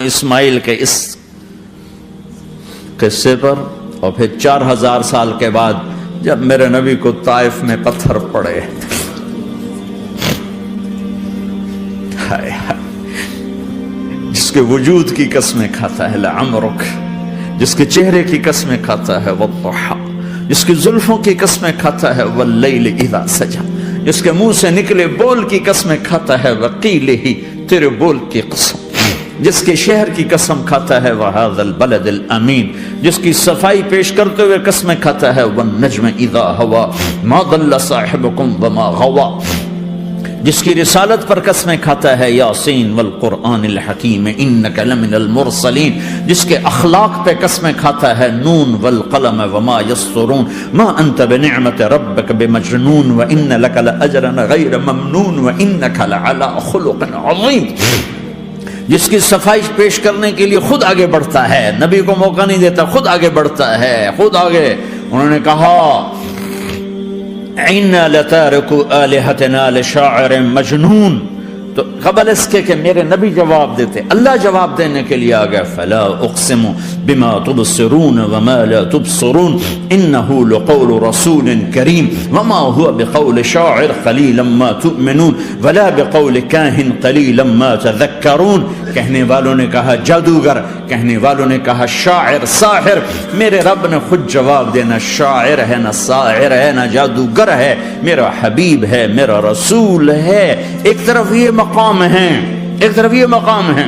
اسماعیل کے اس قصے پر، اور پھر 4000 سال کے بعد جب میرے نبی کو طائف میں پتھر پڑے، ہائے ہائے، جس کے وجود کی قسمیں کھاتا ہے لعمرک، جس کے چہرے کی قسمیں کھاتا ہے والضحی، جس کی زلفوں کی قسمیں کھاتا ہے واللیل اذا سجا، جس کے منہ سے نکلے بول کی قسمیں کھاتا ہے وقیلہ، تیرے بول کی قسم، جس کے شہر کی قسم کھاتا ہے وہذا البلد الامین، جس کی صفائی پیش کرتے ہوئے قسمیں کھاتا ہے والنجم اذا ہوا ما ضل صاحبکم وما غوا، جس کی رسالت پر قسمیں کھاتا ہے یاسین والقرآن الحکیم انک لمن المرسلین، جس کے اخلاق پہ قسمیں کھاتا ہے نون والقلم وما یسطرون ما انت بنعمت ربک بمجنون وان لک لاجرا غیر ممنون وانک لعلی خلق عظیم، جس کی صفائی پیش کرنے کے لیے خود آگے بڑھتا ہے، نبی کو موقع نہیں دیتا، خود آگے بڑھتا ہے، خود آگے۔ انہوں نے کہا اِنَّا لَتَارِكُ آلِهَتِنَا لِشَاعِرٍ مَجْنُونَ، تو قبل اس کے کہ میرے نبی جواب دیتے، اللہ جواب دینے کے لیے آ گیا، فَلَا أُقْسِمُ بِمَا تُبْصِرُونَ وَمَا لَا تُبْصِرُونَ إِنَّهُ لَقَوْلُ رَسُولٍ كَرِيمٍ وَمَا هُوَ بِقَوْلِ شَاعِرٍ قَلِيلًا مَا تُؤْمِنُونَ وَلَا بِقَوْلِ كَاهِنٍ قَلِيلًا مَا تَذَكَّرُونَ۔ کہنے والوں نے کہا جادوگر، کہنے والوں نے کہا شاعر، ساحر، میرے رب نے خود جواب دینا، شاعر ہے نہ ساحر ہے نہ جادوگر ہے، میرا حبیب ہے، میرا رسول ہے۔ ایک طرف یہ مقام ہے، ایک طرف یہ مقام ہے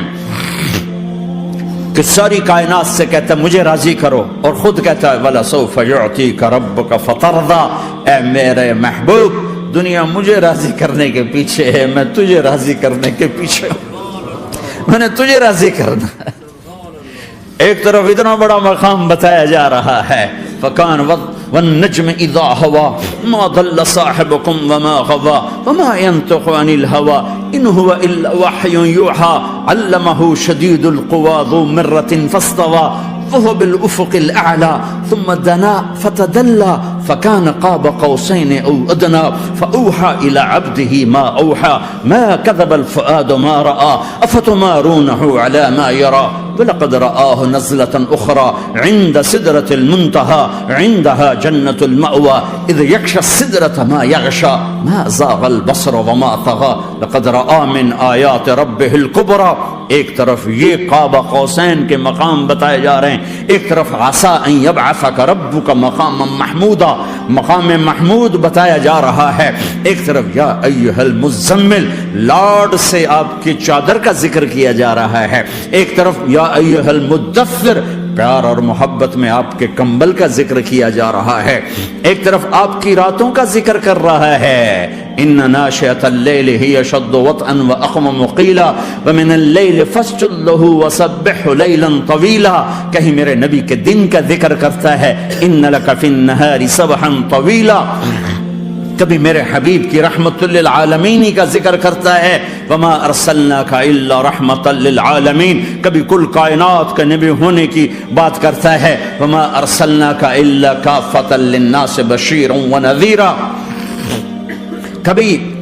کہ ساری کائنات سے کہتا ہے مجھے راضی کرو، اور خود کہتا ہے وَلَسَوْفَ يُعْطِيكَ رَبُّكَ فَتَرْضَىٰ، اے میرے محبوب دنیا مجھے راضی کرنے کے پیچھے ہے، میں تجھے راضی کرنے کے پیچھے ہوں، میں نے تجھے راضی کرنا ہے۔ ایک طرف اتنا بڑا مقام بتایا جا رہا ہے، فَكَانَ وَالنَّجْمِ إِذَا هَوَىٰ مَا ضَلَّ صَاحِبُكُمْ وَمَا غَوَىٰ وَمَا يَنطِقُ عَنِ الْهَوَىٰ إِنْ هُوَ إِلَّا وَحْيٌ يُوحَىٰ عَلَّمَهُ شَدِيدُ الْقُوَىٰ ذُو مِرَّةٍ فَاسْتَوَىٰ وهو بالأفق الأعلى ثم دنا فتدلى فكان قاب قوسين أو أدنى فأوحى إلى عبده ما أوحى ما كذب الفؤاد ما رأى أفتمارونه على ما يرى ولقد رآه نزلة أخرى عند سدرة المنتهى عندها جنة المأوى إذ يغشى السدرة ما يغشى ما زاغ البصر وما طغى لقد رأى من آيات ربه الكبرى۔ ایک طرف یہ قاب قوسین کے مقام بتائے جا رہے ہیں، ایک طرف عسیٰ ان یبعثک ربک مقاما محمودا، مقام محمود بتایا جا رہا ہے، ایک طرف یا ایھا المزمل لاڈ سے آپ کی چادر کا ذکر کیا جا رہا ہے، ایک طرف یا ایھا المدثر پیار اور محبت میں آپ کے کمبل کا ذکر کیا جا رہا ہے، ایک طرف آپ کی راتوں کا ذکر کر رہا ہے، ان ناشئۃ اللیل ہی اشد وطئا واقوم قیلا ومن اللیل فاسجد لہ وسبحہ لیلا طویلا۔ کہیں میرے نبی کے دن کا ذکر کرتا ہے ان لک فی النہار سبحا طویلا، کبھی میرے حبیب کی رحمت للعالمین کا ذکر کرتا ہے وما ارسلناک الا رحمتا للعالمین، کبھی کل کائنات کا نبی ہونے کی بات کرتا ہے وما ارسلناک الا کافۃ للناس بشیرا ونذیرا،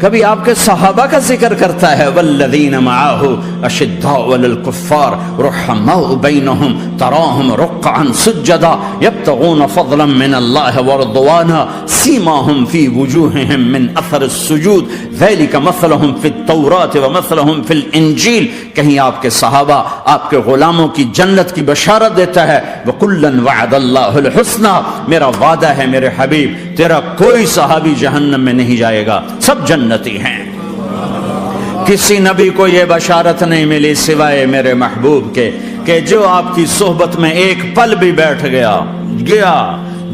کبھی آپ کے صحابہ کا ذکر کرتا ہے والذین معہ اشداء علی الکفار رحماء بینہم تراہم رکعا سجدا یبتغون فضلا من اللہ ورضوانا سیماہم فی وجوہہم من اثر السجود ذلک مثلہم فی التوراۃ ومثلہم فی الانجیل۔ کہیں آپ کے صحابہ آپ کے غلاموں کی جنت کی بشارت دیتا ہے وکلا وعد اللہ الحسنى، میرا وعدہ ہے میرے حبیب تیرا کوئی صحابی جہنم میں نہیں جائے گا، سب جنتی ہیں۔ کسی نبی کو یہ بشارت نہیں ملی سوائے میرے محبوب کے کہ جو آپ کی صحبت میں ایک پل بھی بیٹھ گیا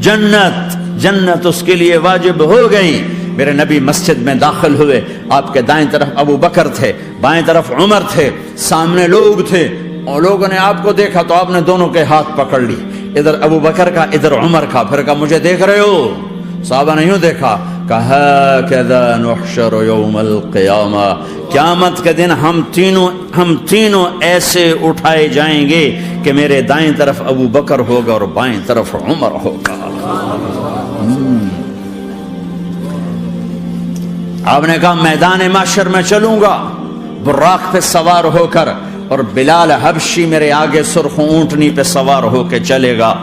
جنت اس کے لیے واجب ہو گئی۔ میرے نبی مسجد میں داخل ہوئے، آپ کے دائیں طرف ابو بکر تھے، بائیں طرف عمر تھے، سامنے لوگ تھے، اور لوگوں نے آپ کو دیکھا تو آپ نے دونوں کے ہاتھ پکڑ لی، ادھر ابو بکر کا ادھر عمر کا، پھر کہا مجھے دیکھ رہے ہو؟ صحابہ نے یوں دیکھا، کہا کذا نحشر یوم القیامہ، قیامت کے دن ہم تینوں ایسے اٹھائے جائیں گے کہ میرے دائیں طرف ابو بکر ہوگا اور بائیں طرف عمر ہوگا۔ آپ نے کہا میدان محشر میں چلوں گا براق پہ سوار ہو کر، اور بلال حبشی میرے آگے سرخ اونٹنی پہ سوار ہو کے چلے گا.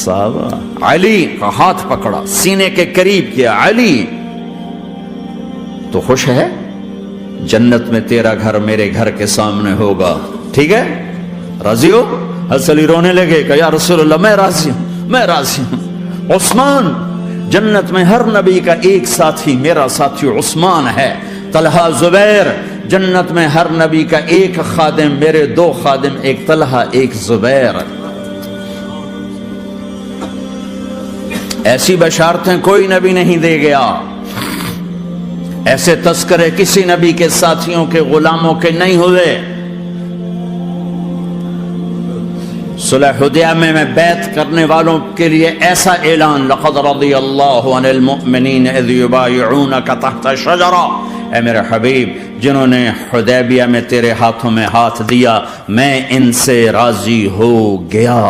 صحابہ علی کا ہاتھ پکڑا, سینے کے قریب کیا. علی تو خوش ہے؟ جنت میں تیرا گھر میرے گھر کے سامنے ہوگا, ٹھیک ہے؟ راضی ہو؟ حضرت علی رونے لگے کہ یا رسول اللہ میں راضی ہوں, میں راضی ہوں. عثمان, جنت میں ہر نبی کا ایک ساتھی میرا ساتھی عثمان ہے. طلحہ زبیر, جنت میں ہر نبی کا ایک خادم میرے دو خادم, ایک طلحہ ایک زبیر. ایسی بشارتیں کوئی نبی نہیں دے گیا, ایسے تذکرے کسی نبی کے ساتھیوں کے غلاموں کے نہیں ہوئے. صلح حدیبیہ میں بیعت کرنے والوں کے لیے ایسا اعلان, لقد رضی اللہ عن المؤمنین اذ یبایعونک تحت الشجرہ, اے میرے حبیب جنہوں نے حدیبیہ میں تیرے ہاتھوں میں ہاتھ دیا میں ان سے راضی ہو گیا,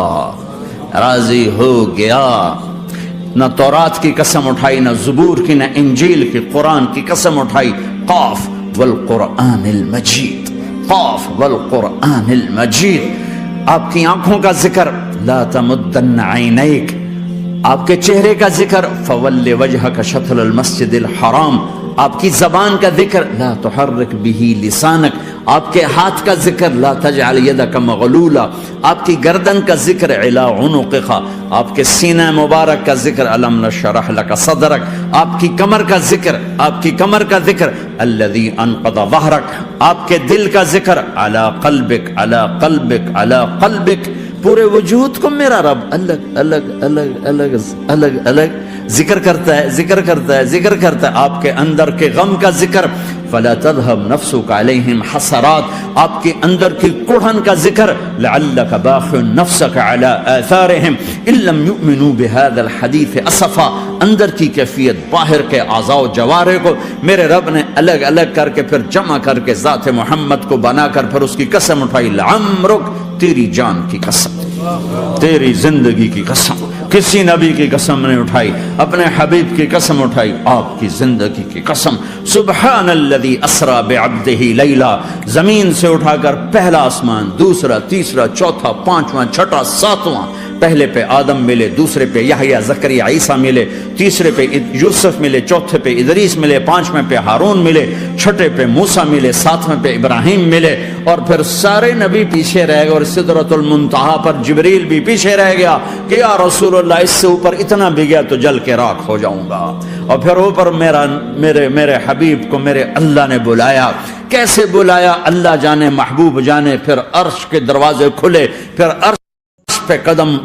راضی ہو گیا. نہ تورات کی قسم اٹھائی, نہ زبور کی, نہ انجیل کی, قرآن کی قسم اٹھائی. قاف والقرآن المجید, قاف والقرآن المجید. آپ کی آنکھوں کا ذکر, لا تمدن عینیک, آپ کے چہرے کا ذکر, فول وجہک شطر المسجد الحرام. آپ کی زبان کا ذکر, لا تحرک بہ لسانک. آپ کے ہاتھ کا ذکر, لا تجعل یدک مغلولا. آپ کی گردن کا ذکر, علی عنقک. آپ کے سینہ مبارک کا ذکر, الم نشرح لک صدرک. آپ کی کمر کا ذکر, آپ کی کمر کا ذکر, الذی انقض ظہرک. آپ کے دل کا ذکر, علی قلبک, علی قلبک, علی قلبک. پورے وجود کو میرا رب الگ الگ الگ الگ الگ الگ ذکر کرتا ہے, ذکر کرتا ہے, ذکر کرتا ہے. آپ کے اندر کے غم کا ذکر, فلا تذهب نفسك عليهم حسرات. آپ کے اندر کی کڑھن کا ذکر, لعلك باخع نفسك على آثارهم ان لم يؤمنوا بهذا الحديث اسفا. اندر کی کیفیت, باہر کے اعضاء و جوارح کو میرے رب نے الگ الگ کر کے پھر جمع کر کے ذات محمد کو بنا کر پھر اس کی قسم اٹھائی, لعمرک, تیری جان کی قسم, تیری زندگی کی قسم. کسی نبی کی قسم نہیں اٹھائی, اپنے حبیب کی قسم اٹھائی, آپ کی زندگی کی قسم. سبحان الذی اسری بعبدہ لیلا. زمین سے اٹھا کر پہلا آسمان, دوسرا, تیسرا, چوتھا, پانچواں, چھٹا, ساتواں. پہلے پہ آدم ملے, دوسرے پہ یحییٰ, زکریا, عیسیٰ ملے, تیسرے پہ یوسف ملے, چوتھے پہ ادریس ملے, پانچویں پہ ہارون ملے, چھٹے پہ موسیٰ ملے, ساتویں پہ ابراہیم ملے, اور پھر سارے نبی پیچھے رہ گئے, اور سدرۃ المنتہا پر جبریل بھی پیچھے رہ گیا کہ یا رسول اللہ اس سے اوپر اتنا بھی گیا تو جل کے راکھ ہو جاؤں گا. اور پھر اوپر میرے حبیب کو میرے اللہ نے بلایا. کیسے بلایا اللہ جانے, محبوب جانے. پھر عرش کے دروازے کھلے, پھر عرش پہ قدم.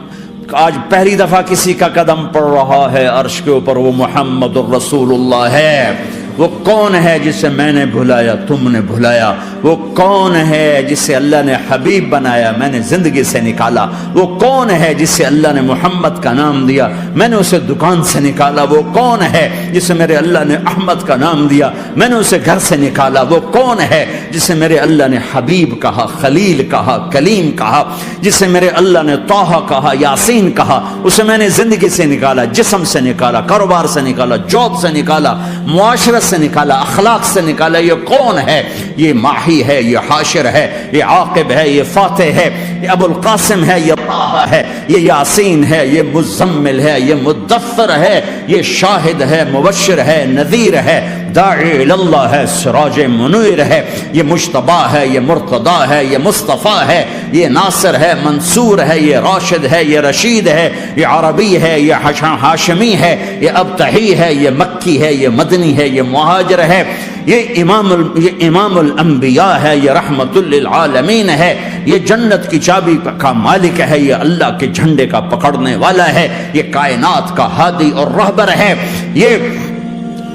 آج پہلی دفعہ کسی کا قدم پڑ رہا ہے عرش کے اوپر, وہ محمد الرسول اللہ ہے. وہ کون ہے جسے میں نے بھلایا, تم نے بھلایا؟ وہ کون ہے جسے اللہ نے حبیب بنایا, میں نے زندگی سے نکالا؟ وہ کون ہے جسے اللہ نے محمد کا نام دیا, میں نے اسے دکان سے نکالا؟ وہ کون ہے جسے میرے اللہ نے احمد کا نام دیا, میں نے اسے گھر سے نکالا؟ وہ کون ہے جسے میرے اللہ نے حبیب کہا, خلیل کہا, کلیم کہا, جسے میرے اللہ نے طہ کہا, یاسین کہا؟ اسے میں نے زندگی سے نکالا, جسم سے نکالا, کاروبار سے نکالا, جاب سے نکالا, معاشرت سے نکالا, اخلاق سے نکالا. یہ کون ہے؟ یہ ماہی ہے, یہ حاشر ہے, یہ عاقب ہے, یہ فاتح ہے, یہ ابو القاسم ہے, یہ طه ہے, یہ یاسین ہے, یہ مزمل ہے, یہ مدثر ہے, یہ شاہد ہے, مبشر ہے, نذیر ہے, داعی اللہ ہے, سراج منیر ہے, یہ مجتبی ہے, یہ مرتضی ہے, یہ مصطفیٰ ہے, یہ ناصر ہے, منصور ہے, یہ راشد ہے, یہ رشید ہے, یہ عربی ہے, یہ ہاشمی ہے, یہ ابتحی ہے, یہ مکی ہے, یہ مدنی ہے, یہ مہاجر ہے, یہ امام الانبیاء ہے, یہ رحمت للعالمین ہے, یہ جنت کی چابی کا مالک ہے, یہ اللہ کے جھنڈے کا پکڑنے والا ہے, یہ کائنات کا ہادی اور رہبر ہے. یہ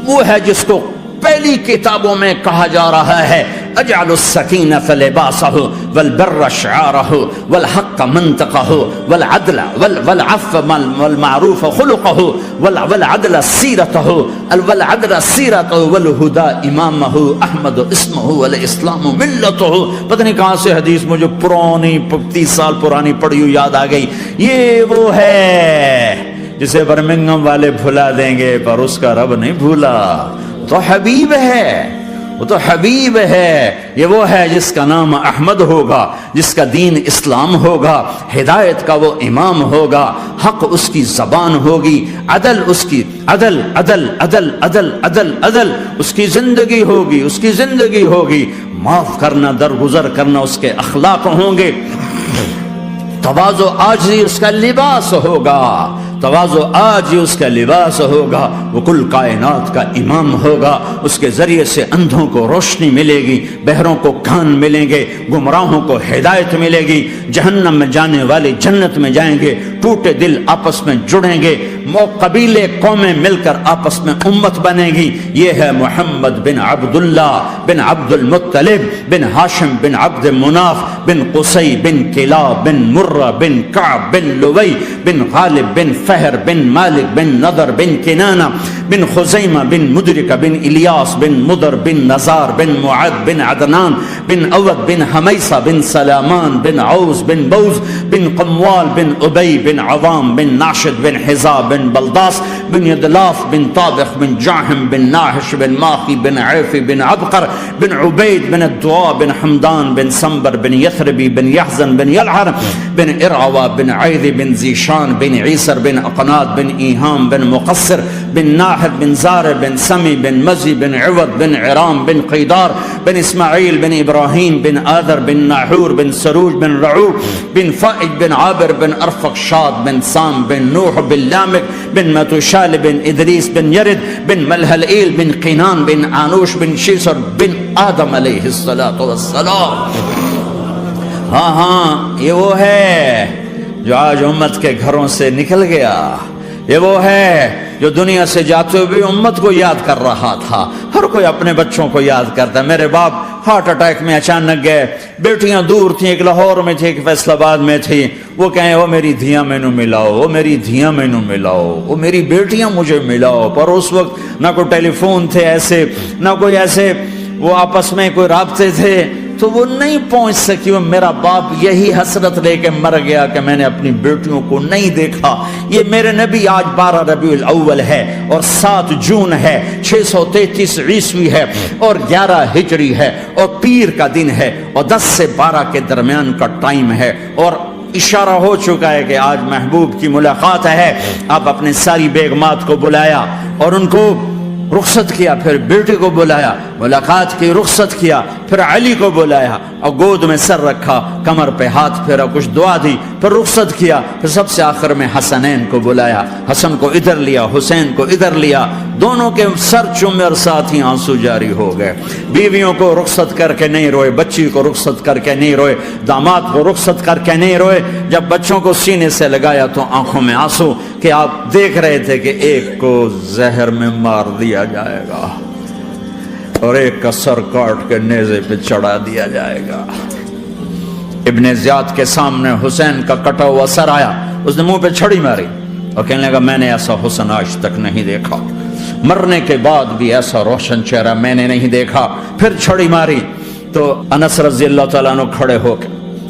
وہ ہے جس کو پہلی کتابوں میں کہا جا رہا ہے اجعل السکینۃ لباسہ والبر شعارہ والحق منطقہ والعدل والعفو والمعروف خلقہ والعدل سیرتہ والعدل سیرتہ والہدى امامہ احمد اسمہ والاسلام ملتہ. پتہ نہیں کہاں سے حدیث مجھے پرانی 30 سال پرانی پڑھی ہوئی یاد آ گئی. یہ وہ ہے جسے برمنگم والے بھلا دیں گے پر اس کا رب نہیں بھولا. تو حبیب ہے, وہ تو حبیب ہے، یہ وہ ہے جس کا نام احمد ہوگا، جس کا دین اسلام ہوگا، ہدایت کا وہ امام ہوگا، حق اس کی زبان ہوگی، عدل اس کی عدل عدل عدل عدل عدل عدل اس کی زندگی ہوگی، اس کی زندگی ہوگی، معاف کرنا، درگزر کرنا اس کے اخلاق ہوں گے، تواضع عاجزی اس کا لباس ہوگا، تواضع عاجزی اس کا لباس ہوگا، وہ کل کائنات کا امام ہوگا، اس کے ذریعے سے اندھوں کو روشنی ملے گی، بہروں کو کان ملیں گے، گمراہوں کو ہدایت ملے گی، جہنم میں جانے والے جنت میں جائیں گے، ٹوٹے دل آپس میں جڑیں گے، قبیلے قومیں مل کر آپس میں امت بنے گی۔ یہ ہے محمد بن عبداللہ بن عبد المطلب بن ہاشم بن عبد مناف بن قصی بن کلاب بن مرہ بن کعب بن لوی بن غالب بن فہر بن مالک بن نضر بن کنانہ بن خزیمہ بن مدرکہ بن الیاس بن مدر بن نزار بن معد بن عدنان بن اود بن حمیسہ بن سلامان بن عوز بن بوز بن قموال بن ابی بن عوام بن ناشد بن حزاب بن بلداس بن یدلاف بن طابخ بن جاہم بن ناحش بن ماخی بن عیفی بن عبقر بن عبید بن الدعاء بن حمدان بن سنبر بن یثربی بن یحزن بن یلعر بن ارعوا بن عیذ بن زیشان بن عیسر بن اقناد بن ایہام بن مقصر بن ناحد بن زار بن سمی بن مزی بن عوض بن عرام بن قیدار بن اسماعیل بن ابراہیم بن آذر بن ناحور بن سروج بن رعوب بن فائد بن عابر بن ارفق شاد بن سام بن نوح بن لامک بن متوشال بن ادریس بن یرد بن ملحلئیل بن قینان بن آنوش بن شیسر بن آدم علیہ السلام۔ ہاں یہ وہ ہے جو آج امت کے گھروں سے نکل گیا، یہ وہ ہے جو دنیا سے جاتے ہوئے بھی امت کو یاد کر رہا تھا۔ ہر کوئی اپنے بچوں کو یاد کرتا ہے۔ میرے باپ ہارٹ اٹیک میں اچانک گئے، بیٹیاں دور تھیں، ایک لاہور میں تھی، ایک فیصل آباد میں تھی، وہ کہیں وہ میری دھیاں مینو ملاؤ، وہ میری دھیاں مینو ملاؤ، وہ میری بیٹیاں مجھے ملاؤ۔ پر اس وقت نہ کوئی ٹیلی فون تھے ایسے، نہ کوئی ایسے وہ آپس میں کوئی رابطے تھے، تو وہ نہیں پہنچ سکی۔ میرا باپ یہی حسرت لے کے مر گیا کہ میں نے اپنی بیٹیوں کو نہیں دیکھا۔ یہ میرے نبی آج 12 ربیع الاول ہے اور 7 جون ہے، 633 عیسوی ہے اور 11 ہجری ہے اور پیر کا دن ہے اور 10 سے 12 کے درمیان کا ٹائم ہے، اور اشارہ ہو چکا ہے کہ آج محبوب کی ملاقات ہے۔ آپ اپنے ساری بیگمات کو بلایا اور ان کو رخصت کیا، پھر بیٹی کو بلایا، ملاقات کی، رخصت کیا، پھر علی کو بلایا اور گود میں سر رکھا، کمر پہ ہاتھ پھیرا، کچھ دعا دی، پھر رخصت کیا، پھر سب سے آخر میں حسنین کو بلایا، حسن کو ادھر لیا، حسین کو ادھر لیا، دونوں کے سر چومے اور ساتھ ہی آنسو جاری ہو گئے۔ بیویوں کو رخصت کر کے نہیں روئے، بچی کو رخصت کر کے نہیں روئے، داماد کو رخصت کر کے نہیں روئے۔ جب بچوں کو سینے سے لگایا تو آنکھوں میں آنسو کہ آپ دیکھ رہے تھے کہ ایک کو زہر میں مار دیا جائے گا اور ایک کا سر کاٹ کے نیزے پہ چڑھا دیا جائے گا۔ ابن زیاد کے سامنے حسین کا کٹا ہوا سر آیا، اس نے منہ پہ چھڑی ماری اور کہنے لگا میں نے ایسا حسن آج تک نہیں دیکھا، مرنے کے بعد بھی ایسا روشن چہرہ میں نے نہیں دیکھا۔ پھر چھڑی ماری تو انس رضی اللہ تعالیٰ عنہ کھڑے ہو کے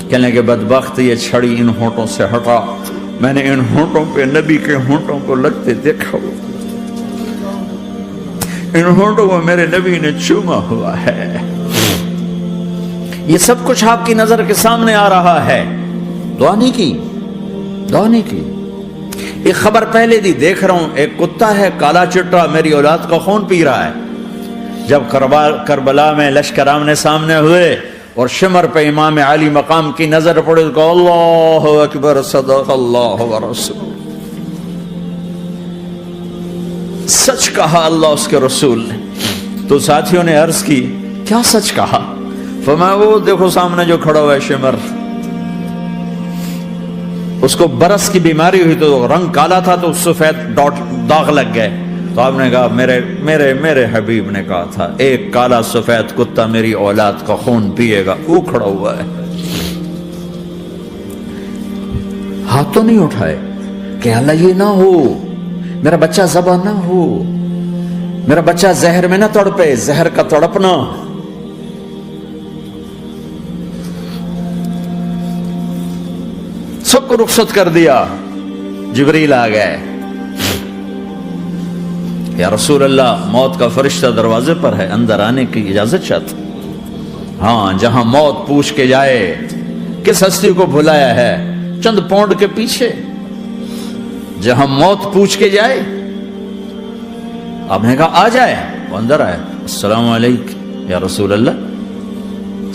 کہنے لگے بدبخت یہ چھڑی ان ہونٹوں سے ہٹا، میں نے ان ہونٹوں پہ نبی کے ہونٹوں کو لگتے دیکھا، ان ہونٹوں کو میرے نبی نے چوما ہوا ہے۔ یہ سب کچھ آپ کی نظر کے سامنے آ رہا ہے، دعا نہیں کی، دعا نہیں کی۔ ایک خبر پہلے دی دیکھ رہا ہوں، ایک کتا ہے کالا چٹا میری اولاد کا خون پی رہا ہے۔ جب کربلا میں لشکر آمنے سامنے ہوئے اور شمر پہ امام علی مقام کی نظر پڑے تو اللہ اکبر، صدق اللہ ورسول، سچ کہا اللہ اس کے رسول نے۔ تو ساتھیوں نے عرض کی کیا سچ کہا؟ فرمایا وہ دیکھو سامنے جو کھڑا ہوا ہے شمر، اس کو برس کی بیماری ہوئی تو رنگ کالا تھا تو سفید داغ لگ گئے، تو آپ نے کہا میرے حبیب نے کہا تھا ایک کالا سفید کتا میری اولاد کا خون پیے گا، وہ کھڑا ہوا ہے۔ ہاتھ تو نہیں اٹھائے کہ اللہ یہ نہ ہو، میرا بچہ ذبح نہ ہو، میرا بچہ زہر میں نہ تڑپے، زہر کا تڑپنا۔ سب کو رخصت کر دیا، جبریل آ گئے، یا رسول اللہ موت کا فرشتہ دروازے پر ہے، اندر آنے کی اجازت چاہتا. ہاں، جہاں موت پوچھ کے جائے کس ہستی کو بھلایا ہے چند پونڈ کے پیچھے، جہاں موت پوچھ کے جائے. آپ نے کہا آ جائے، وہ اندر آئے. السلام علیکم یا رسول اللہ،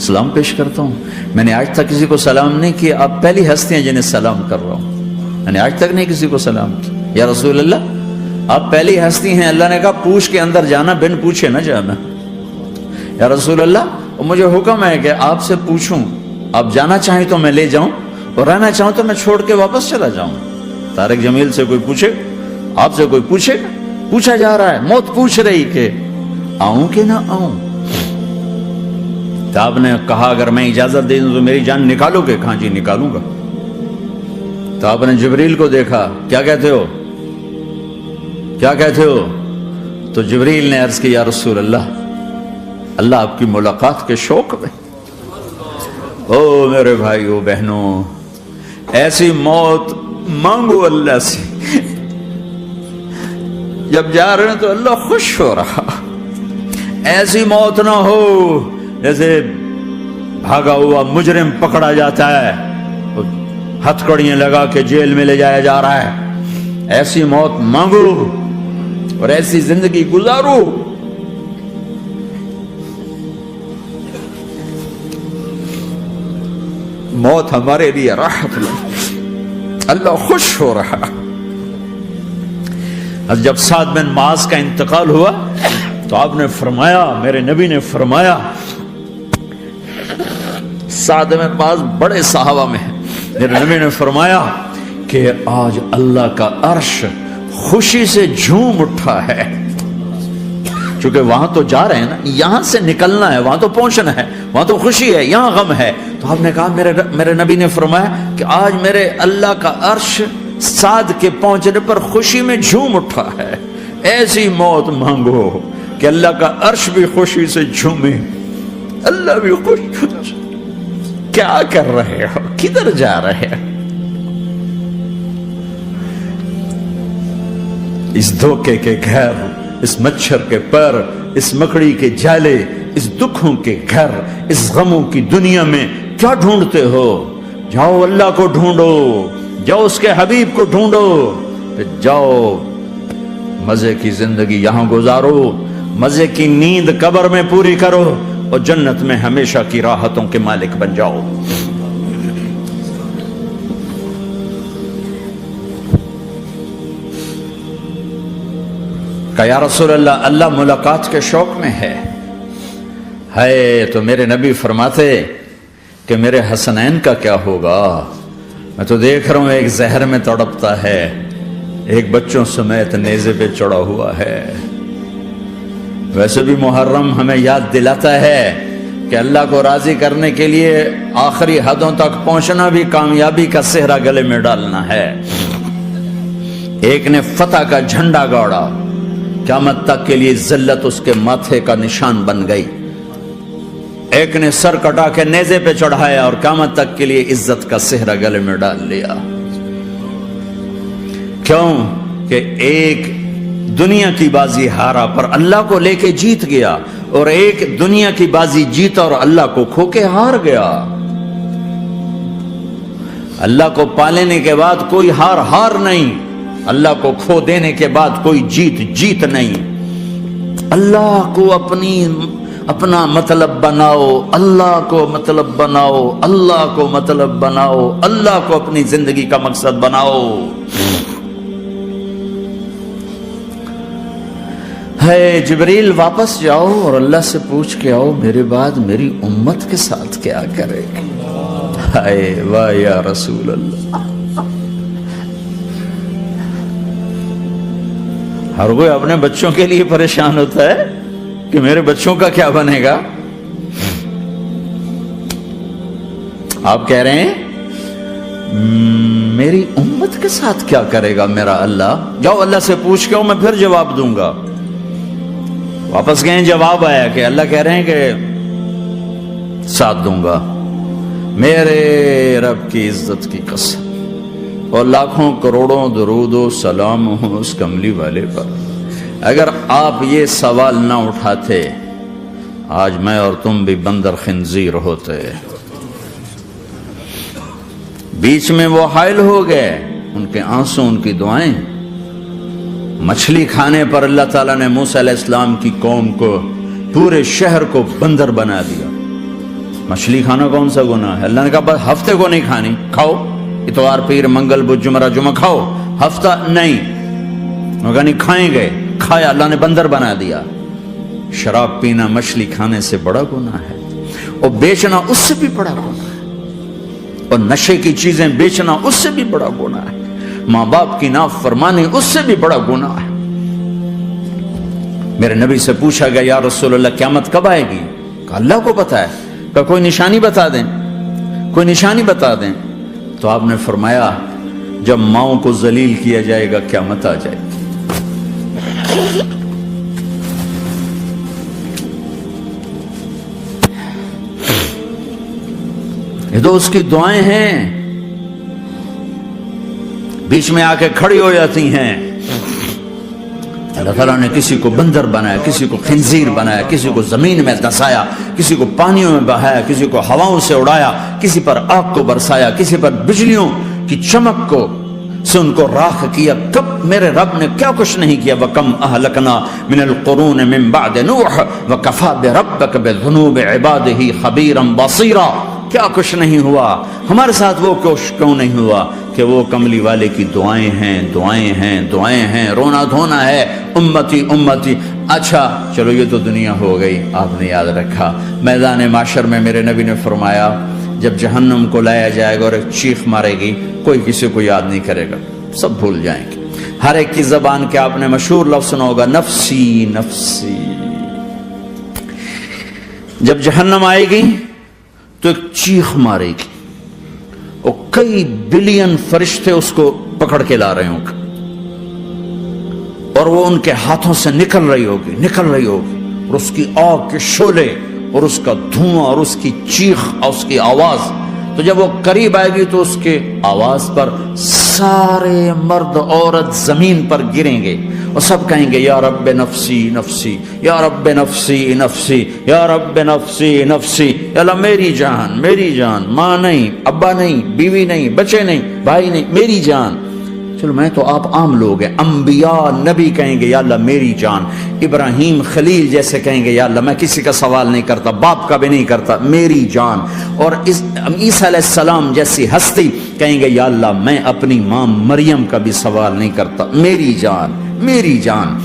سلام پیش کرتا ہوں. میں نے آج تک کسی کو سلام نہیں کیا، آپ پہلی ہستی ہیں جنہیں سلام کر رہا ہوں. میں نے آج تک نہیں کسی کو سلام کیا. یا رسول اللہ آپ پہلی ہستی ہیں. اللہ نے کہا پوچھ کے اندر جانا، بن پوچھے نہ جانا. یا رسول اللہ مجھے حکم ہے کہ آپ سے پوچھوں، آپ جانا چاہیں تو میں لے جاؤں اور رہنا چاہوں تو میں چھوڑ کے واپس چلا جاؤں. طارق جمیل سے کوئی پوچھے، آپ سے کوئی پوچھے، پوچھا جا رہا ہے. موت پوچھ رہی کہ آؤں کہ نہ آؤں. تو آپ نے کہا اگر میں اجازت دے دوں تو میری جان نکالو گے؟ کہاں جی نکالوں گا. تو آپ نے جبریل کو دیکھا، کیا کہتے ہو، کیا کہتے ہو؟ تو جبریل نے عرض کی یا رسول اللہ، اللہ آپ کی ملاقات کے شوق میں. او میرے بھائیو بہنوں، ایسی موت مانگو اللہ سے. جب جا رہے ہیں تو اللہ خوش ہو رہا. ایسی موت نہ ہو جیسے بھاگا ہوا مجرم پکڑا جاتا ہے، ہتھکڑیاں لگا کے جیل میں لے جایا جا رہا ہے. ایسی موت مانگو اور ایسی زندگی گزارو. موت ہمارے لیے راحت ہے، اللہ خوش ہو رہا. جب سعد بن معاذ کا انتقال ہوا تو آپ نے فرمایا، میرے نبی نے فرمایا، سعد بن معاذ بڑے صحابہ میں ہیں، میرے نبی نے فرمایا کہ آج اللہ کا عرش خوشی سے جھوم اٹھا ہے. چونکہ وہاں تو جا رہے ہیں نا، یہاں سے نکلنا ہے، وہاں تو پہنچنا ہے، وہاں تو خوشی ہے، یہاں غم ہے. تو آپ نے کہا، میرے نبی نے فرمایا کہ آج میرے اللہ کا عرش سعد کے پہنچنے پر خوشی میں جھوم اٹھا ہے. ایسی موت مانگو کہ اللہ کا عرش بھی خوشی سے جھومے، اللہ بھی خوش. کیا کر رہے ہو، کدھر جا رہے ہو؟ اس دھوکے کے گھر، اس مچھر کے پر، اس مکڑی کے جالے، اس دکھوں کے گھر، اس غموں کی دنیا میں کیا ڈھونڈتے ہو؟ جاؤ اللہ کو ڈھونڈو، جاؤ اس کے حبیب کو ڈھونڈو، پھر جاؤ مزے کی زندگی یہاں گزارو، مزے کی نیند قبر میں پوری کرو اور جنت میں ہمیشہ کی راحتوں کے مالک بن جاؤ. کہ یا رسول اللہ، اللہ ملاقات کے شوق میں ہے. تو میرے نبی فرماتے کہ میرے حسنین کا کیا ہوگا؟ میں تو دیکھ رہا ہوں ایک زہر میں تڑپتا ہے، ایک بچوں سمیت نیزے پہ چڑھا ہوا ہے. ویسے بھی محرم ہمیں یاد دلاتا ہے کہ اللہ کو راضی کرنے کے لیے آخری حدوں تک پہنچنا بھی کامیابی کا صحرا گلے میں ڈالنا ہے. ایک نے فتح کا جھنڈا گاڑا، قیامت تک کے لیے ذلت اس کے ماتھے کا نشان بن گئی. ایک نے سر کٹا کے نیزے پہ چڑھایا اور قیامت تک کے لیے عزت کا صحرا گلے میں ڈال لیا. کیوں کہ ایک دنیا کی بازی ہارا پر اللہ کو لے کے جیت گیا، اور ایک دنیا کی بازی جیتا اور اللہ کو کھو کے ہار گیا. اللہ کو پالینے کے بعد کوئی ہار نہیں، اللہ کو کھو دینے کے بعد کوئی جیت نہیں. اللہ کو اپنا مطلب بناؤ، اللہ کو مطلب بناؤ، اللہ کو مطلب بناؤ، اللہ کو اپنی زندگی کا مقصد بناؤ. ہے جبریل واپس جاؤ اور اللہ سے پوچھ کے آؤ میرے بعد میری امت کے ساتھ کیا کرے گا. ہائے واہ یا رسول اللہ. ہر کوئی اپنے بچوں کے لیے پریشان ہوتا ہے کہ میرے بچوں کا کیا بنے گا. آپ کہہ رہے ہیں میری امت کے ساتھ کیا کرے گا میرا اللہ. جاؤ اللہ سے پوچھ کے آؤ، میں پھر جواب دوں گا. واپس گئے، جواب آیا کہ اللہ کہہ رہے ہیں کہ ساتھ دوں گا. میرے رب کی عزت کی قسم اور لاکھوں کروڑوں درود و سلام ہوں اس کملی والے پر اگر آپ یہ سوال نہ اٹھاتے آج میں اور تم بھی بندر خنزیر ہوتے. بیچ میں وہ حائل ہو گئے، ان کے آنسو، ان کی دعائیں. مچھلی کھانے پر اللہ تعالیٰ نے موسیٰ علیہ السلام کی قوم کو، پورے شہر کو بندر بنا دیا. مچھلی کھانا کون سا گناہ ہے؟ اللہ نے کہا بس ہفتے کو نہیں کھانی، کھاؤ اتوار پیر منگل بدھ جمعہ جمعہ کھاؤ، ہفتہ نہیں. انہوں نے کہا نہیں کھائیں گے، کھایا، اللہ نے بندر بنا دیا. شراب پینا مچھلی کھانے سے بڑا گناہ ہے، اور بیچنا اس سے بھی بڑا گناہ ہے، اور نشے کی چیزیں بیچنا اس سے بھی بڑا گناہ ہے، ماں باپ کی نافرمانی اس سے بھی بڑا گناہ ہے. میرے نبی سے پوچھا گیا یا رسول اللہ قیامت کب آئے گی؟ کہا اللہ کو پتا ہے. کہا کوئی نشانی بتا دیں، کوئی نشانی بتا دیں. تو آپ نے فرمایا جب ماؤں کو ذلیل کیا جائے گا قیامت آ جائے گی. یہ تو اس کی دعائیں ہیں، بیچ میں آ کے کھڑی ہو جاتی ہیں. اللہ تعالیٰ نے کسی کو بندر بنایا، کسی کو خنزیر بنایا، کسی کو زمین میں دھسایا، کسی کو پانیوں میں بہایا، کسی کو ہواؤں سے اڑایا، کسی پر آگ کو برسایا، کسی پر بجلیوں کی چمک کو سے ان کو راکھ کیا. کب میرے رب نے کیا کچھ نہیں کیا. وَكَمْ أَهْلَكْنَا مِنَ الْقُرُونِ مِنْ بَعْدِ نُوحٍ وَكَفَى بِرَبِّكَ بِذُنُوبِ عِبَادِهِ خَبِيرًا بَصِيرًا. کیا کچھ نہیں ہوا ہمارے ساتھ، وہ کیوں نہیں ہوا کہ وہ کملی والے کی دعائیں ہیں، دعائیں ہیں، دعائیں ہیں، رونا دھونا ہے امتی امتی. اچھا چلو یہ تو دنیا ہو گئی، آپ نے یاد رکھا میدان معاشر میں میرے نبی نے فرمایا جب جہنم کو لایا جائے گا اور ایک چیخ مارے گی، کوئی کسی کو یاد نہیں کرے گا، سب بھول جائیں گے. ہر ایک کی زبان کے آپ نے مشہور لفظ سنا ہوگا نفسی نفسی. جب جہنم آئے گی تو ایک چیخ مارے گی، اور کئی بلین فرشتے اس کو پکڑ کے لا رہے ہوں گے، اور وہ ان کے ہاتھوں سے نکل رہی ہوگی، اور اس کی آگ کے شعلے اور اس کا دھواں اور اس کی چیخ اور اس کی آواز. تو جب وہ قریب آئے گی تو اس کے آواز پر سارے مرد عورت زمین پر گریں گے اور سب کہیں گے یا رب نفسی نفسی، یا رب نفسی نفسی، یا رب نفسی نفسی. یا اللہ میری جان، میری جان، ماں نہیں، ابا نہیں، بیوی نہیں، بچے نہیں، بھائی نہیں، میری جان. چلو میں تو آپ عام لوگ ہیں، انبیاء نبی کہیں گے یا اللہ میری جان. ابراہیم خلیل جیسے کہیں گے یا اللہ میں کسی کا سوال نہیں کرتا، باپ کا بھی نہیں کرتا، میری جان. اور عیسیٰ علیہ السلام جیسی ہستی کہیں گے یا اللہ میں اپنی ماں مریم کا بھی سوال نہیں کرتا، میری جان، میری جان.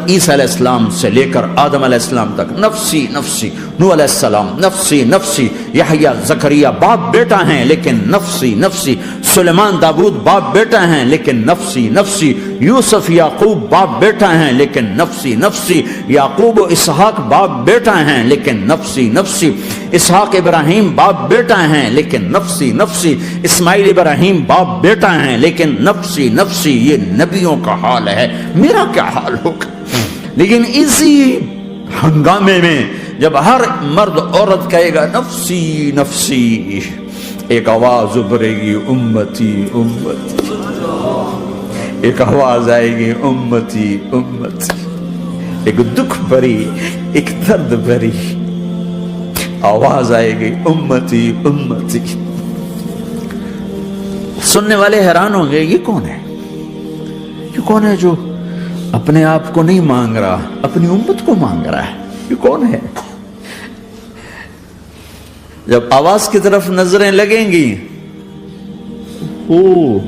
عیسیٰ علیہ السلام سے لے کر آدم علیہ السلام تک نفسی نفسی. نوح علیہ السلام نفسی نفسی. یحییٰ زکریا باپ بیٹا ہیں لیکن نفسی نفسی. سلیمان داؤد باپ بیٹا ہیں لیکن نفسی نفسی. یوسف یعقوب باپ بیٹا ہیں لیکن نفسی نفسی. یعقوب و اسحاق باپ بیٹا ہیں لیکن نفسی نفسی. اسحاق ابراہیم باپ بیٹا ہیں لیکن نفسی نفسی. اسماعیل ابراہیم باپ بیٹا ہیں لیکن نفسی نفسی. یہ نبیوں کا حال ہے، میرا کیا حال ہوگا؟ لیکن اسی ہنگامے میں جب ہر مرد عورت کہے گا نفسی نفسی، ایک آواز ابھرے گی امتی امتی. ایک آواز آئے گی امتی امتی. ایک دکھ بھری، ایک درد بھری آواز آئے گی امتی امتی. سننے والے حیران ہوں گے یہ کون ہے، یہ کون ہے جو اپنے آپ کو نہیں مانگ رہا، اپنی امت کو مانگ رہا ہے، یہ کون ہے؟ جب آواز کی طرف نظریں لگیں گی، او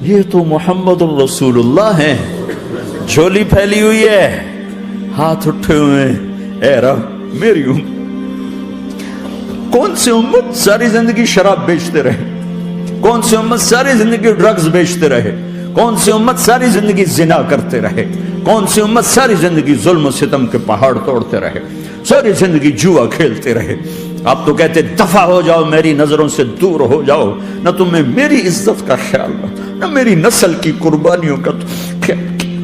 یہ تو محمد الرسول اللہ ہے، جھولی پھیلی ہوئی ہے، ہاتھ اٹھے ہوئے، اے رب میری امت. کون سی امت ساری زندگی شراب بیچتے رہے؟ کون سی امت ساری زندگی ڈرگز بیچتے رہے؟ کون سی امت ساری زندگی زنا کرتے رہے؟ کون سی امت ساری زندگی ظلم و ستم کے پہاڑ توڑتے رہے؟ ساری زندگی جوا کھیلتے رہے؟ آپ تو کہتے دفع ہو جاؤ، میری نظروں سے دور ہو جاؤ، نہ تمہیں میری عزت کا خیال رکھا، نہ میری نسل کی قربانیوں کا خیال کیا.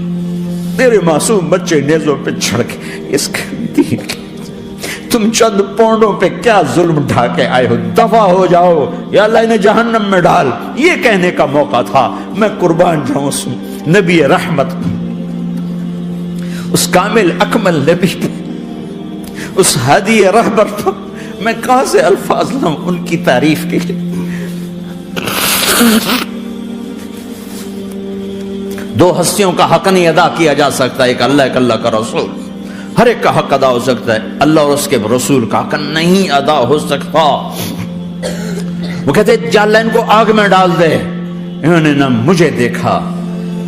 میرے معصوم بچے نیزوں پہ چڑھ کے اس دین کے تم چند پونڈوں پہ کیا ظلم ڈھا کے آئے ہو؟ دفع ہو جاؤ، یا اللہ انہیں جہنم میں ڈال. یہ کہنے کا موقع تھا، میں قربان جاؤں نبی رحمت. اس کامل اکمل نبی پر، اس ہادی رہبر پر میں کہاں سے الفاظ لاؤں ان کی تعریف کے لیے؟ دو ہستیوں کا حق نہیں ادا کیا جا سکتا، ایک اللہ، ایک اللہ کا رسول۔ ہر ایک کا حق ادا ہو سکتا ہے، اللہ اور اس کے رسول کا حق نہیں ادا ہو سکتا۔ وہ کہتے جا اللہ ان کو آگ میں ڈال دے، انہوں نے نہ مجھے دیکھا،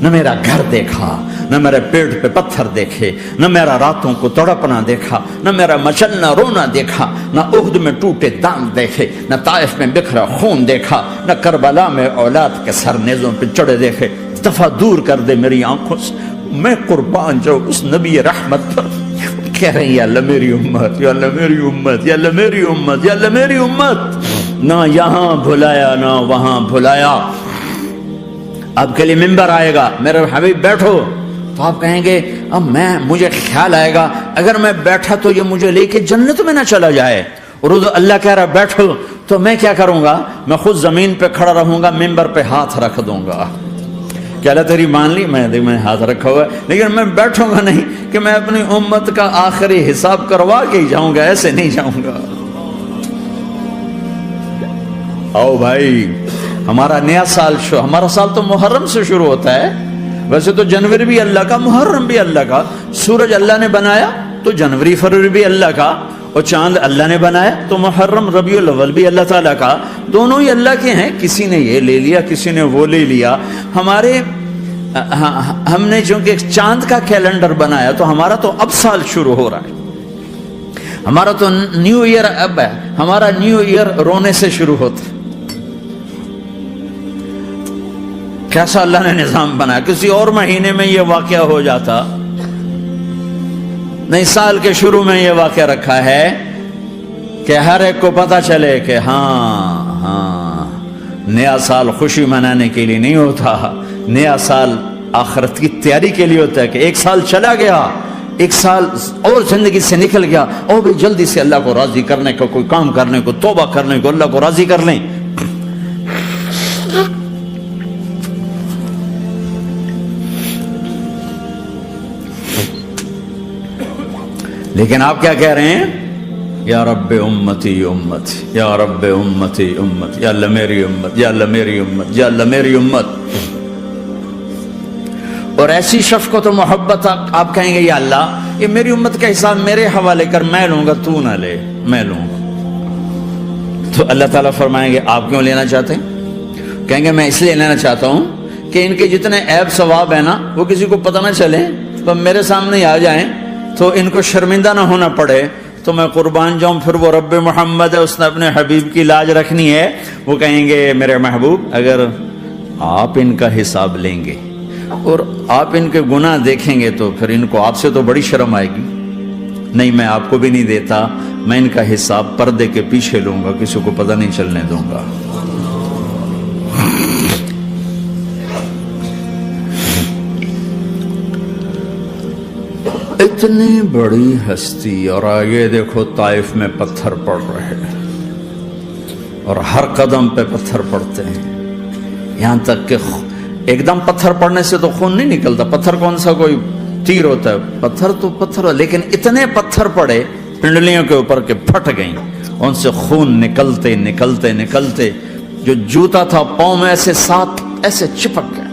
نہ میرا گھر دیکھا، نہ میرے پیٹ پہ پتھر دیکھے، نہ میرا راتوں کو تڑپنا دیکھا، نہ میرا مچلنا رونا دیکھا، نہ احد میں ٹوٹے دانت دیکھے، نہ طائف میں بکھرا خون دیکھا، نہ کربلا میں اولاد کے سر نیزوں پہ چڑھے دیکھے۔ دفعہ دور کر دے میری آنکھوں سے، میں قربان جاؤں اس نبی رحمت پر۔ کہہ رہے ہیں یا اللہ میری امت، یا اللہ میری امت، یا اللہ میری امت، یا اللہ میری امت۔ نہ یہاں بھلایا نہ وہاں بھلایا۔ آپ کے لیے ممبر آئے گا، میرے حبیب بیٹھو، تو آپ کہیں گے اب مجھے خیال آئے گا اگر میں بیٹھا تو یہ مجھے لے کے جنت میں نہ چلا جائے، اور اللہ کہہ رہا بیٹھو تو میں کیا کروں گا؟ میں خود زمین پہ کھڑا رہوں گا، ممبر پہ ہاتھ رکھ دوں گا کہ اللہ تیری مان لی، میں ہاتھ رکھا ہوا ہے، لیکن میں بیٹھوں گا نہیں کہ میں اپنی امت کا آخری حساب کروا کے ہی جاؤں گا، ایسے نہیں جاؤں گا۔ آؤ بھائی، ہمارا نیا سال ہمارا سال تو محرم سے شروع ہوتا ہے، ویسے تو جنوری بھی اللہ کا، محرم بھی اللہ کا، سورج اللہ نے بنایا تو جنوری فروری بھی اللہ کا، اور چاند اللہ نے بنایا تو محرم ربیع الاول بھی اللہ تعالیٰ کا، دونوں ہی اللہ کے ہیں۔ کسی نے یہ لے لیا، کسی نے وہ لے لیا۔ ہم نے چونکہ چاند کا کیلنڈر بنایا تو ہمارا تو اب سال شروع ہو رہا ہے، ہمارا تو نیو ایئر اب ہے، ہمارا نیو ایئر رونے سے شروع ہوتا ہے۔ کیسا اللہ نے نظام بنایا، کسی اور مہینے میں یہ واقعہ ہو جاتا، نہیں سال کے شروع میں یہ واقعہ رکھا ہے کہ ہر ایک کو پتا چلے کہ ہاں نیا سال خوشی منانے کے لیے نہیں ہوتا، نیا سال آخرت کی تیاری کے لیے ہوتا ہے کہ ایک سال چلا گیا، ایک سال اور زندگی سے نکل گیا، اور بھی جلدی سے اللہ کو راضی کرنے کو، کوئی کام کرنے کو، توبہ کرنے کو، اللہ کو راضی کر لیں۔ لیکن آپ کیا کہہ رہے ہیں؟ یا رب امتی امت، یا رب امتی امت، یا اللہ میری امت، یا اللہ میری امت، یا اللہ میری امت۔ اور ایسی شفقت و محبت آپ کہیں گے یا اللہ یہ میری امت کا حساب میرے حوالے کر، میں لوں گا، تو نہ لے، میں لوں گا۔ تو اللہ تعالیٰ فرمائیں گے آپ کیوں لینا چاہتے ہیں؟ کہیں گے میں اس لیے لینا چاہتا ہوں کہ ان کے جتنے عیب ثواب ہیں نا وہ کسی کو پتہ نہ چلے، تو میرے سامنے آ جائیں تو ان کو شرمندہ نہ ہونا پڑے، تو میں قربان جاؤں۔ پھر وہ رب محمد ہے، اس نے اپنے حبیب کی لاج رکھنی ہے، وہ کہیں گے میرے محبوب اگر آپ ان کا حساب لیں گے اور آپ ان کے گناہ دیکھیں گے تو پھر ان کو آپ سے تو بڑی شرم آئے گی، نہیں میں آپ کو بھی نہیں دیتا، میں ان کا حساب پردے کے پیچھے لوں گا، کسی کو پتہ نہیں چلنے دوں گا۔ اتنی بڑی ہستی، اور آگے دیکھو طائف میں پتھر پڑ رہے ہیں، اور ہر قدم پہ پتھر پڑتے ہیں، یہاں تک کہ ایک دم پتھر پڑنے سے تو خون نہیں نکلتا، پتھر کون سا کوئی تیر ہوتا ہے، پتھر تو پتھر، لیکن اتنے پتھر پڑے پنڈلیوں کے اوپر کے پھٹ گئیں، ان سے خون نکلتے نکلتے نکلتے جو جوتا تھا پاؤں میں ایسے ساتھ ایسے چپک گئے،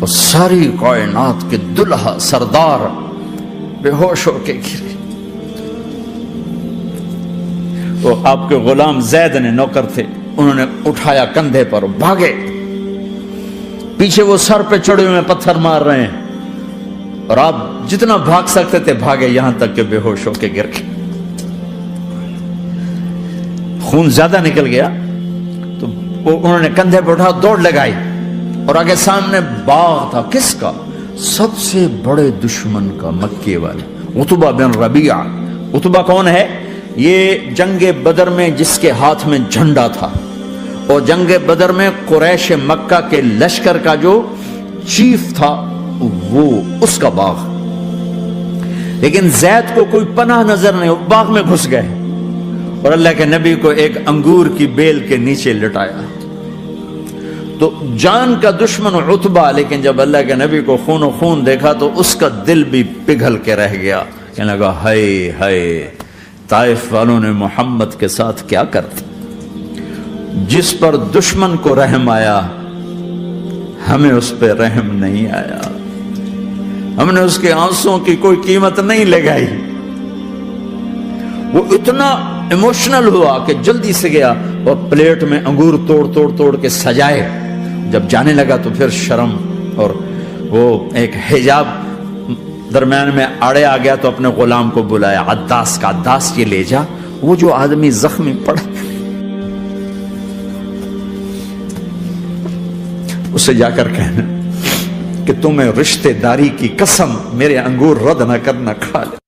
اور ساری کائنات کے دلہا سردار بے ہوش ہو کے گرے۔ وہ آپ کے غلام زید نے نوکر تھے، انہوں نے اٹھایا کندھے پر، بھاگے، پیچھے وہ سر پہ چڑھے ہوئے پتھر مار رہے ہیں، اور آپ جتنا بھاگ سکتے تھے بھاگے، یہاں تک کہ بے ہوش ہو کے گر گئے۔ خون زیادہ نکل گیا تو انہوں نے کندھے پہ اٹھا دوڑ لگائی، اور آگے سامنے باغ تھا، کس کا؟ سب سے بڑے دشمن کا، مکے والے عتبہ بن ربیعہ۔ عتبہ کون ہے؟ یہ جنگ بدر میں جس کے ہاتھ میں جھنڈا تھا، اور جنگ بدر میں قریش مکہ کے لشکر کا جو چیف تھا وہ اس کا باغ، لیکن زید کو کوئی پناہ نظر نہیں، باغ میں گھس گئے، اور اللہ کے نبی کو ایک انگور کی بیل کے نیچے لٹایا، تو جان کا دشمن عتبہ، لیکن جب اللہ کے نبی کو خون و خون دیکھا تو اس کا دل بھی پگھل کے رہ گیا، کہنے لگا ہائے ہائے طائف والوں نے محمد کے ساتھ کیا کر دیا۔ جس پر دشمن کو رحم آیا ہمیں اس پہ رحم نہیں آیا، ہم نے اس کے آنسوں کی کوئی قیمت نہیں لگائی۔ وہ اتنا ایموشنل ہوا کہ جلدی سے گیا اور پلیٹ میں انگور توڑ کے سجائے۔ جب جانے لگا تو پھر شرم اور وہ ایک حجاب درمیان میں آڑے آ گیا، تو اپنے غلام کو بلایا، عداس کا، عداس یہ لے جا وہ جو آدمی زخمی پڑا اسے جا کر کہنا کہ تمہیں رشتہ داری کی قسم میرے انگور رد نہ کرنا، کھا لے۔